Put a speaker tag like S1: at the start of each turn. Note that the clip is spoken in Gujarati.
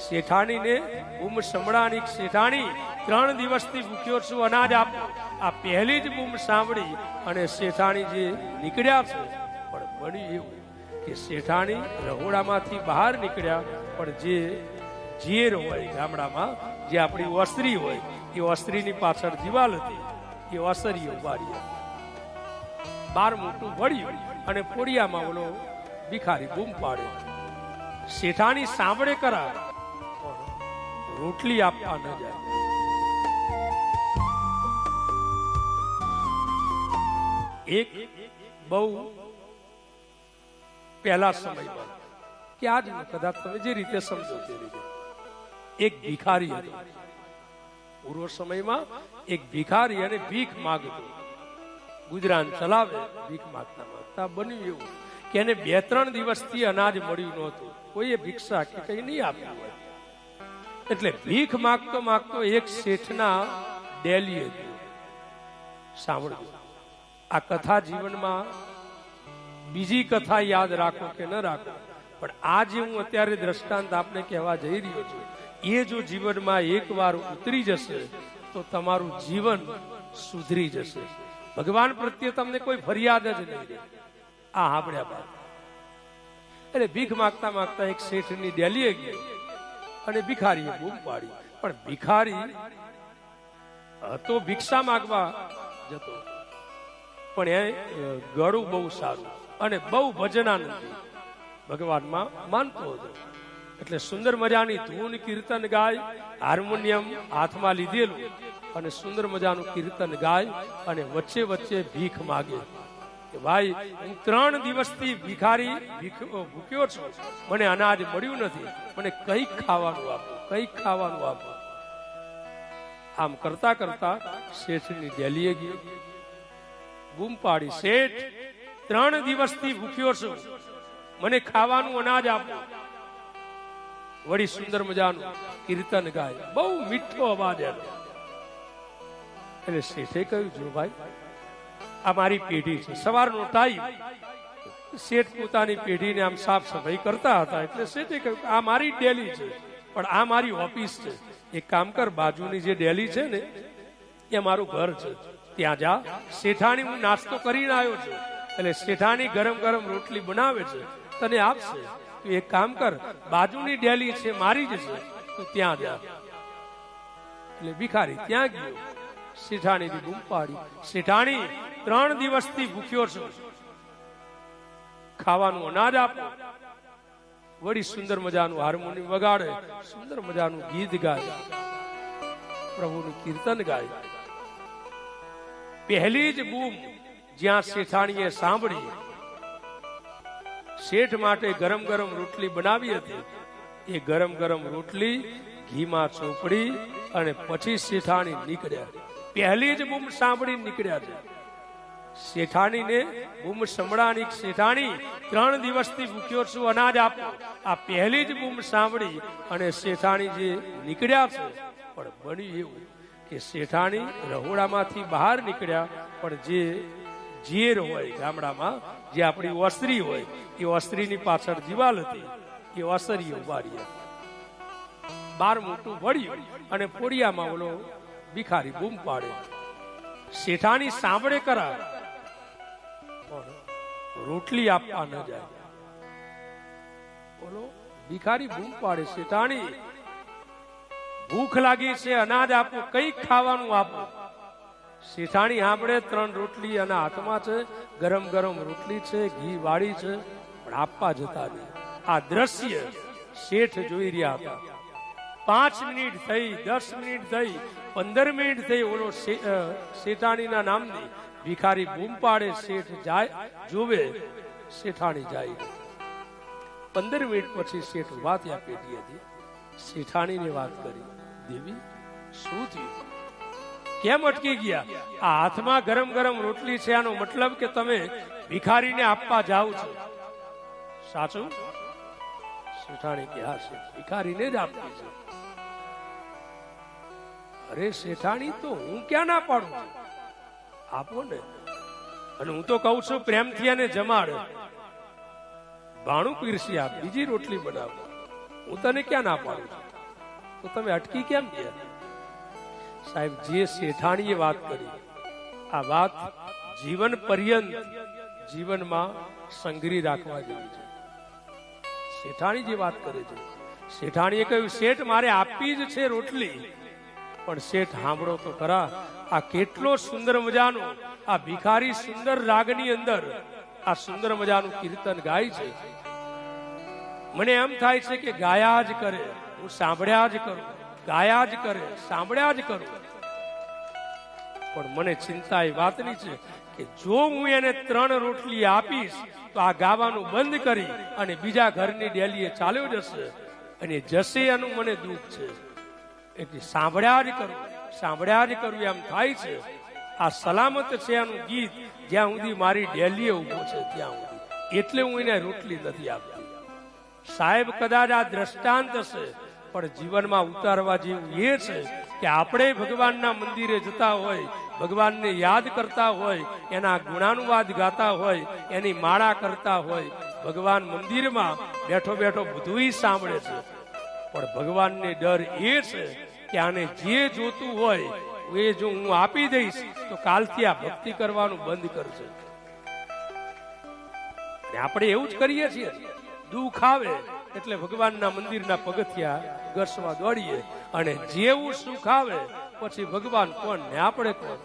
S1: શેઠાણી ને બૂમ સંભળાની, શેઠાણી 3 દિવસથી ભૂખ્યો છું, અનાજ આપો. આ પહેલી જ બૂમ સાંભળી અને શેઠાણી જે નીકળ્યા છે, પણ બન્યું એવું કે શેઠાણી રહોડામાંથી બહાર નીકળ્યા, પણ જે ઝેર હોય ગામડામાં, જે આપણી ઓસરી હોય, એ ઓસરીની પાછળ દિવાલ હતી, એ ઓસરીઓ બારી બાર મોટું વળ્યું અને પોડિયામાં ઓલો ભિખારી બૂમ પાડે. શેઠાણી સાંભળે કરા, રોટલી આપવા ન જાય. એક બહુ પહેલા સમયમાં કે આજ કદાચ તમે જે રીતે સમજો તે રીતે એક ભિખારી હતો. પૂર્વ સમયમાં એક ભિખારી અને ભીખ માંગતો, ગુજરાન ચલાવે ભીખ માંગતા માંગતા બન્યું એવું કે એને 2-3 દિવસથી અનાજ મળ્યું નહોતું, કોઈએ ભિક્ષા કે કઈ નહીં આપ્યું હોય. એટલે ભીખ માંગતો માંગતો એક શેઠના ડેલીએ ગયો. સાંભળજો, આ કથા જીવનમાં બીજી કથા યાદ રાખો કે ન રાખો, પણ આ જે હું અત્યારે દ્રષ્ટાંત આપને કહેવા જઈ રહ્યો છું, એ જો જીવનમાં એકવાર ઉતરી જશે તો તમારું જીવન સુધરી જશે. ભગવાન પ્રત્યે તમને કોઈ ફરિયાદ જ નહીં રહે. આ સાંભળ્યા બાદ એટલે ભીખ માંગતા માંગતા એક શેઠની ડેલીએ ગયો અને ભિખારીએ બૂમ પાડી. પણ ભિખારી હતો ભિક્ષા માંગવા જતો, પણ એ ગળું બહુ સારું અને બહુ ભજનાનંદ ભગવાનમાં માનતો હતો. એટલે સુંદર મજાની ધૂન કીર્તન ગાય, હાર્મોનિયમ હાથમાં લીધેલું અને સુંદર મજાનું કીર્તન ગાય અને વચ્ચે વચ્ચે ભીખ માગે કે ભાઈ, હું 3 દિવસથી ભિખારી ભૂખ્યો છું, મને અનાજ મળ્યું નથી, મને કંઈક ખાવાનું આપો, કંઈક ખાવાનું આપો. આમ કરતા કરતા શેઠની ડેલીએ ગયો, બૂમ પાડી, શેઠ 3 દિવસથી ભૂખ્યો છું, મને ખાવાનું અનાજ આપો. વળી સુંદર મજાનું કીર્તન ગાય, બહુ મીઠો અવાજ એનો. એટલે શેઠે કહ્યું, જો ભાઈ, આ મારી પેઢી છે, સવારનો ટાઈમ. શેઠ પોતાની પેઢીને આમ સાફ સફાઈ કરતા હતા, એટલે શેઠે કહ્યું, આ મારી ડેલી છે, પણ આ મારી ઓફિસ છે. એક કામ કર, બાજુની જે ડેલી છે ને, એ મારું ઘર છે, ત્યાં જા. શેઠાણી હું નાસ્તો કરીને આવ્યો છું, એટલે શેઠાણી ગરમ ગરમ રોટલી બનાવે છે, તને આપશે. તું એક કામ કર, બાજુની ડેલી છે, મારી જ છે, તું ત્યાં જા. એટલે ભિખારી ત્યાં ગયો, શેઠાણીની બૂમ પાડી, શેઠાણી 3 દિવસથી ભૂખ્યો છું, ખાવાનું અનાજ આપો. વળી સુંદર મજાનું હાર્મોનિયમ વગાડે, સુંદર મજાનું ગીત ગાય, પ્રભુનું કીર્તન ગાય. પહેલી જ બૂમ જ્યાં શેઠાણીએ સાંભળી, શેઠ માટે ગરમ ગરમ રોટલી બનાવી હતી, એ ગરમ ગરમ રોટલી ઘીમાં ચોપડી અને પછી શેઠાણી નીકળ્યા. પહેલી જ બૂમ સાંભળી નીકળ્યા છે. શેઠાણીને બૂમ સંભળાની, શેઠાણી 3 દિવસથી ભૂખ્યો છું, અનાજ આપો. આ પહેલી જ બૂમ સાંભળી અને શેઠાણી જે નીકળ્યા છે, પણ બન્યું એવું કે શેઠાણી રહોડામાંથી બહાર નીકળ્યા, પણ જે ઝેર હોય ગામડામાં, જે આપણી ઓસરી હોય, એ ઓસરીની પાછળ દિવાલ હતી, એ ઓસરીઓ બારી બાર મોટું વળ્યું અને પોડિયામાં ઓલો ભિખારી બૂમ પાડે. શેઠાણી સાંભળે કરા, રોટલી આપવા ન જાય. બોલો, ભિખારી બૂમ પાડે, શેઠાણી ભૂખ લાગી છે, અનાજ આપો, કંઈક ખાવાનું આપો. શેઠાણી સાંભળે, 3 રોટલી અને હાથમાં છે, ગરમ ગરમ રોટલી છે, ઘી વાળી છે, પણ આપવા જતા નહીં. આ દ્રશ્ય શેઠ જોઈ રહ્યા હતા. 5 મિનિટ થઈ, 10 મિનિટ થઈ, 15 મિનિટ થઈ, ઓલો શેઠાણીના નામની ભિખારી બૂમ પાડે, શેઠ જાય, જોવે, શેઠાણી જાય. 15 મિનિટ પછી શેઠ ઉભા થયા પેઢીએથી. શેઠાણીને વાત કરી, દેવી શું થયું, કેમ અટકી ગયા? આ હાથમાં ગરમ ગરમ રોટલી છે, આનો મતલબ કે તમે ભિખારીને આપવા જાઓ છો, સાચું? શેઠાણી કે હા, ભિખારીને જ આપવી છે. અરે શેઠાણી, તો હું ક્યાં ના પાડું છું, આપો ને. અને હું તો કઉ છું પ્રેમથી અને જમાડ, ભાણું પીરસી આપ, બીજી રોટલી બનાવો, હું તને ક્યાં ના પાડું છું. તો તમે અટકી કેમ ગયા? સાહેબ, જે શેઠાણીએ વાત કરી, આ વાત જીવન પર્યંત જીવનમાં સંગ્રહી રાખવા જેવી છે. શેઠાણી જે વાત કરે છે, શેઠાણીએ કહ્યું, શેઠ મારે આપવી જ છે રોટલી, પણ શેઠ સાંભળો તો ખરા, આ કેટલો સુંદર મજાનો આ ભિખારી સુંદર રાગની અંદર આ સુંદર મજાનું કીર્તન ગાય છે. મને એમ થાય છે કે ગાયા જ કરે, હું સાંભળ્યા જ કરું, ગાયા જ કરે, સાંભળ્યા જ કરું. પણ મને ચિંતા એ વાતની છે કે જો હું એને 3 રોટલી આપીશ તો આ ગાવાનું બંધ કરી અને બીજા ઘરની ડેલીએ ચાલ્યો જશે, અને જશે એનું મને દુઃખ છે. એટલે સાંભળ્યા જ કરું, સાંભળ્યા જ કરું એમ થાય છે. આ સલામત છે એનું ગીત જ્યાં સુધી મારી ડેલીએ ઉભો છે ત્યાં સુધી, એટલે હું એને રોટલી નથી આપતી. સાહેબ, કદાચ આ દ્રષ્ટાંત હશે, પણ જીવનમાં ઉતારવા જેવું એ છે કે આપણે ભગવાનના મંદિરે જતા હોય, ભગવાનને યાદ કરતા હોય, એના ગુણાનુવાદ ગાતા હોય, એની માળા કરતા હોય, ભગવાન મંદિરમાં બેઠો બેઠો બધું સાંભળે છે, પણ ભગવાનને ડર એ છે કે આને જે જોતું હોય એ જો હું આપી દઈશ તો કાલથી આ ભક્તિ કરવાનું બંધ કરશે. આપણે એવું જ કરીએ છીએ. દુઃખ આવે એટલે ભગવાનના મંદિરના પગથિયા ઘસવા દોડીએ, અને જેવું સુખ આવે પછી ભગવાન કોણ ને આપણે કોણ.